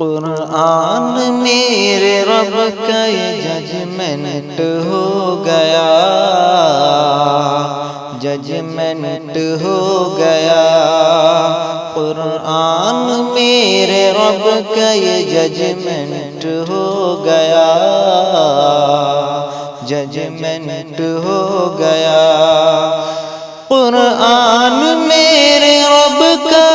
قرآن میرے رب کا یہ ججمنٹ ہو گیا، ججمنٹ ہو گیا۔ قرآن میرے رب کا یہ ججمنٹ ہو گیا، ججمنٹ ہو گیا۔ قرآن میرے رب کا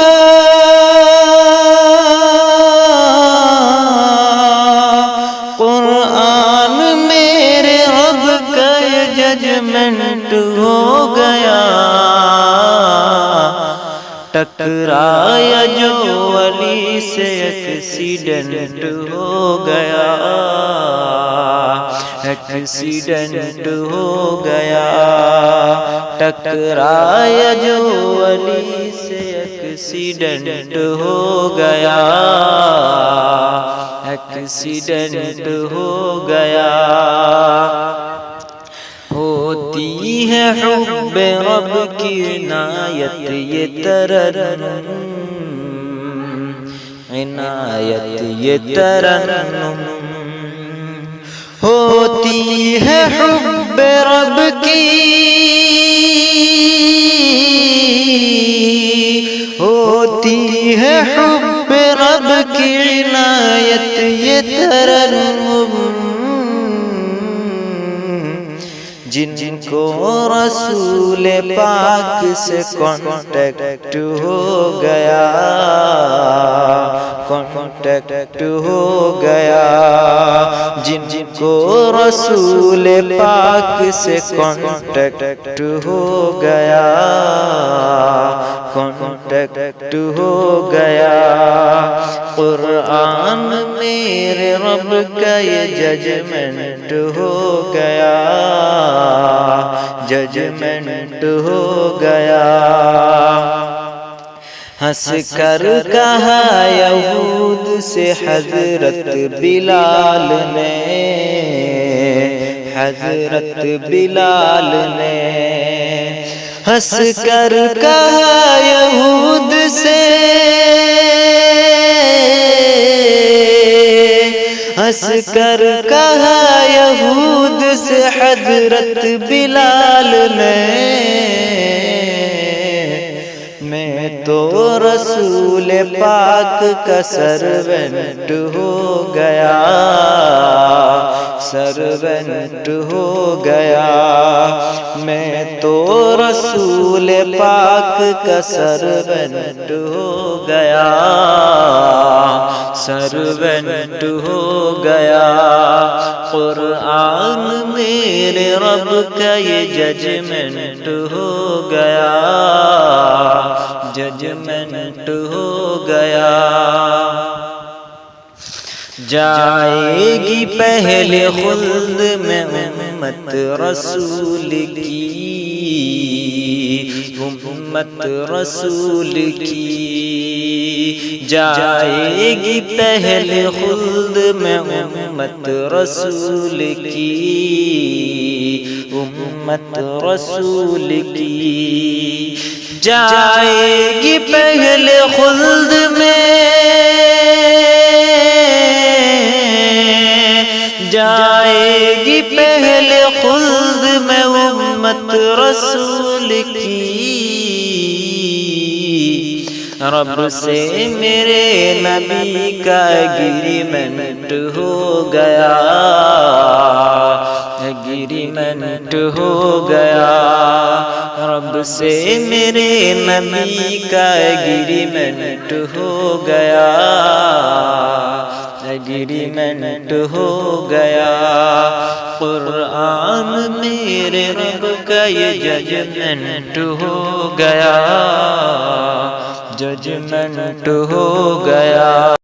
ججمنٹ ہو گیا، ٹکرایا جو ولی سے ایکسیڈنٹ ہو گیا، ایکسیڈنٹ ہو گیا۔ ٹکرایا جو ولی سے ایکسیڈنٹ ہو گیا، ایکسیڈنٹ ہو گیا۔ ہوتی ہے حب رب کی عنایت یہ ترنم، عنایت یہ ترنم۔ ہوتی ہے حب رب کی، ہوتی ہے حب رب کی عنایت یہ ترنم۔ جن کو رسول پاک سے کانٹیکٹ ہو گیا، کانٹیکٹ ہو گیا۔ جن کو رسول پاک سے کانٹیکٹ ہو گیا، کانٹیکٹ ہو گیا۔ قرآن میرے رب کا یہ ججمنٹ ہو گیا، ججمنٹ ہو گیا۔ ہنس کر کہا یہود سے حضرت بلال نے، حضرت بلال نے۔ ہنس کر کہا یہود سے، ہنس کر کہا یہود سے حضرت بلال نے، میں تو رسول پاک کا سرونٹ ہو گیا، سرونٹ ہو گیا۔ میں تو رسول پاک کا سرونٹ ہو گیا، سرونٹ ہو گیا۔ قرآن میرے رب کا یہ ججمنٹ ہو گیا، ججمنٹ ہو گیا۔ جائے گی پہلے خلد میں امت رسول کی، امت رسول کی۔ جائے گی پہلے خلد میں امت رسول کی، امت رسول کی۔ جائے گی پہلے خلد میں، جائے گی پہلے خلد میں امت رسول کی۔ رب سے میرے نبی کا ایگریمنٹ ہو گیا، ایگریمنٹ ہو گیا۔ رب سے میرے نبی کا ایگریمنٹ ہو گیا، ایگریمنٹ ہو گیا۔ قرآن میرے رب کا یہ ججمنٹ ہو گیا، ججمنٹ ہو گیا۔